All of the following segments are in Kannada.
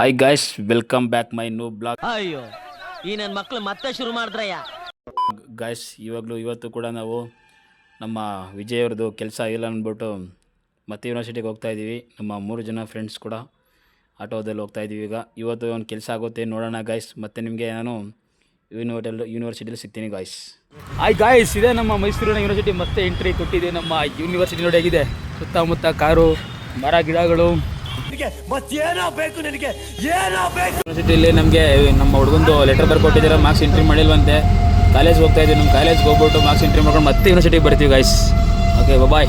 Hi guys, welcome back my new blog. ಅಯ್ಯೋ ಈ ನನ್ನ ಮಕ್ಳು ಮತ್ತೆ ಶುರು ಮಾಡಿದ್ರಯ್ಯ. ಗಾಯ್ಸ್, ಇವತ್ತು ಕೂಡ ನಾವು ನಮ್ಮ ವಿಜಯ್ ಅವ್ರದ್ದು ಕೆಲಸ ಇಲ್ಲ ಅಂದ್ಬಿಟ್ಟು ಮತ್ತೆ ಯೂನಿವರ್ಸಿಟಿಗೆ ಹೋಗ್ತಾ ಇದ್ದೀವಿ. ನಮ್ಮ 3 ಜನ ಫ್ರೆಂಡ್ಸ್ ಕೂಡ ಆಟೋದಲ್ಲಿ ಹೋಗ್ತಾ ಇದ್ದೀವಿ. ಇವತ್ತು ಒಂದು ಕೆಲಸ ಆಗುತ್ತೆ, ನೋಡೋಣ ಗಾಯ್ಸ್. ಮತ್ತೆ ನಿಮಗೆ ನಾನು ಯೂನಿವರ್ಸಿಟಿಯಲ್ಲಿ ಸಿಗ್ತೀನಿ ಗಾಯ್ಸ್. ಹಾಯ್ ಗಾಯ್ಸ್, ಇದೇ ನಮ್ಮ ಮೈಸೂರಿನ ಯೂನಿವರ್ಸಿಟಿ ಮತ್ತೆ ಎಂಟ್ರಿ ಕೊಟ್ಟಿದೆ. ನಮ್ಮ ಯೂನಿವರ್ಸಿಟಿ ನೋಡಿ ಆಗಿದೆ, ಸುತ್ತಮುತ್ತ ಕಾರು, ಮರ, ಗಿಡಗಳು. ಯೂನಿವರ್ಸಿಟಿಯಲ್ಲಿ ನಮಗೆ ನಮ್ಮ ಹುಡುಗಂದು ಲೆಟರ್ ಬರ್ಕೊಟ್ಟಿದ್ದಾರೆ, ಮಾರ್ಕ್ಸ್ ಎಂಟ್ರಿ ಮಾಡಿಲ್ವಂತೆ. ಕಾಲೇಜ್ಗೆ ಹೋಗ್ತಾ ಇದ್ದೀವಿ. ನಮ್ಮ ಕಾಲೇಜ್ಗೆ ಹೋಗ್ಬಿಟ್ಟು ಮಾರ್ಕ್ಸ್ ಎಂಟ್ರಿ ಮಾಡ್ಕೊಂಡು ಮತ್ತೆ ಯೂನಿವರ್ಸಿಟಿಗೆ ಬರ್ತೀವಿ ಗಾಯ್ಸ್. Okay, bye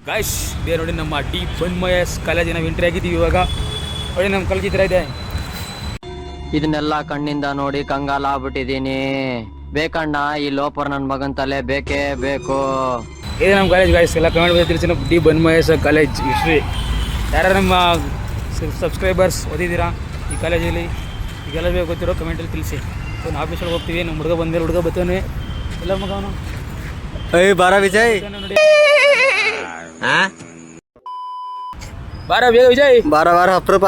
guys. ಇದೇ ನೋಡಿ ನಮ್ಮ ಡಿ ಬನ್ಮಯಸ್ ಕಾಲೇಜಿನ ನಾವು ಎಂಟ್ರಿ ಆಗಿದ್ದೀವಿ. ಇವಾಗ ನೋಡಿ ನಮ್ಮ ಕಾಲೇಜ್ ಈ ಥರ ಇದೆ. ಇದನ್ನೆಲ್ಲ ಕಣ್ಣಿಂದ ನೋಡಿ ಕಂಗಾಲ ಆಗ್ಬಿಟ್ಟಿದೀನಿ. ಬೇಕಣ್ಣ ಈ ಲೋಪರ್ ನನ್ನ ಮಗನ್ ತಲೆ ಬೇಕೇ ಬೇಕು. ಇದೇ ನಮ್ಮ ಕಾಲೇಜ್ ಗಾಯ್ಸ್. ಎಲ್ಲ ಕಮೆಂಟ್ ಮಾಡಿ ತಿಳಿಸಿ. ನಮ್ಮ ಡಿ ಬನ್ಮಯಸ್ ಕಾಲೇಜ್ ಹಿಸ್ಟ್ರಿ. ಯಾರು ನಮ್ಮ ಸಬ್ಸ್ಕ್ರೈಬರ್ಸ್ ಓದಿದ್ದೀರಾ ಈ ಕಾಲೇಜಲ್ಲಿ, ಈಗೆಲ್ಲ ಬೇಕು ಗೊತ್ತಿರೋ ಕಮೆಂಟಲ್ಲಿ ತಿಳಿಸಿ. ಒಂದು ಆಫೀಸಲ್ಲಿ ಹೋಗ್ತೀವಿ. ನಮ್ಮ ಹುಡುಗ ಬರ್ತಾನೆ. ಎಲ್ಲ ಮಗ ಅವನು ಬಾರ ವಿಜಯ್, ನೋಡಿ ಬಾರ ಬೇಗ ವಿಜಯ್, ಬಾರ ಅಪ್ರೂಪ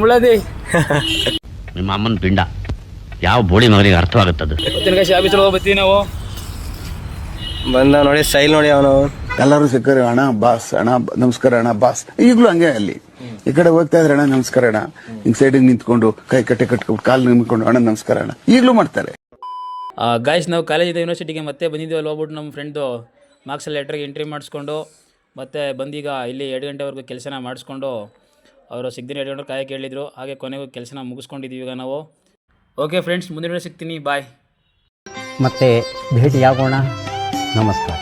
ಮುಳ್ಳದಿ. ನಿಮ್ಮ ಅಮ್ಮನ ಪಿಂಡ ಯಾವ ಬೋಳಿ ಮಗನಿಗೆ ಅರ್ಥವಾಗುತ್ತದೆ. ಗೊತ್ತಿನ ಕಾಶಿ ಆಫೀಸಲ್ಲಿ ಹೋಗ್ಬತ್ತೀವಿ ನಾವು. ಬಂದ ನೋಡಿ ಸ್ಟೈಲ್ ನೋಡಿ ಅವನು. ಎಲ್ಲರೂ ಸಿಕ್ಕರೆ ಅಣ್ಣ ಬಾಸ್, ಅಣ್ಣ ನಮಸ್ಕಾರ ಅಣ್ಣ ಬಾಸ್. ಈಗಲೂ ಹಂಗೆ ಅಲ್ಲಿ ಈ ಕಡೆ ಹೋಗ್ತಾ ಇದ್ರೆ ಅಣ್ಣ ನಮಸ್ಕಾರ ಅಣ್ಣ, ಹಿಂಗ್ ಸೈಡಿಗೆ ನಿಂತ್ಕೊಂಡು ಕೈ ಕಟ್ಕೊಂಡು ಕಾಲು ನಿಂತ್ಕೊಂಡು ಅಣ್ಣ ನಮಸ್ಕಾರ ಅಣ್ಣ ಈಗಲೂ ಮಾಡ್ತಾರೆ. ಗಾಯ್ಸ್, ನಾವು ಕಾಲೇಜಿಂದ ಯೂನಿವರ್ಸಿಟಿಗೆ ಮತ್ತೆ ಬಂದಿದ್ದೀವಲ್ಲ, ಹೋಗ್ಬಿಟ್ಟು ನಮ್ಮ ಫ್ರೆಂಡ್ದು ಮಾರ್ಕ್ಸ್ ಲೆಟ್ರಿಗೆ ಎಂಟ್ರಿ ಮಾಡಿಸ್ಕೊಂಡು ಮತ್ತೆ ಬಂದೀಗ ಇಲ್ಲಿ 2 ಗಂಟೆವರೆಗೂ ಕೆಲಸನ ಮಾಡಿಸ್ಕೊಂಡು ಅವರು ಸಿಗ್ದಿನ 2 ಗಂಟೆ ಕಾಯಕ್ಕೆ ಹೇಳಿದರು. ಹಾಗೆ ಕೊನೆಗೂ ಕೆಲಸನ ಮುಗಿಸ್ಕೊಂಡಿದ್ದೀವಿ ಈಗ ನಾವು. ಓಕೆ ಫ್ರೆಂಡ್ಸ್, ಮುಂದಿನ ಸಿಗ್ತೀನಿ. ಬಾಯ್. ಮತ್ತೆ ಭೇಟಿಯಾಗೋಣ. ನಮಸ್ಕಾರ.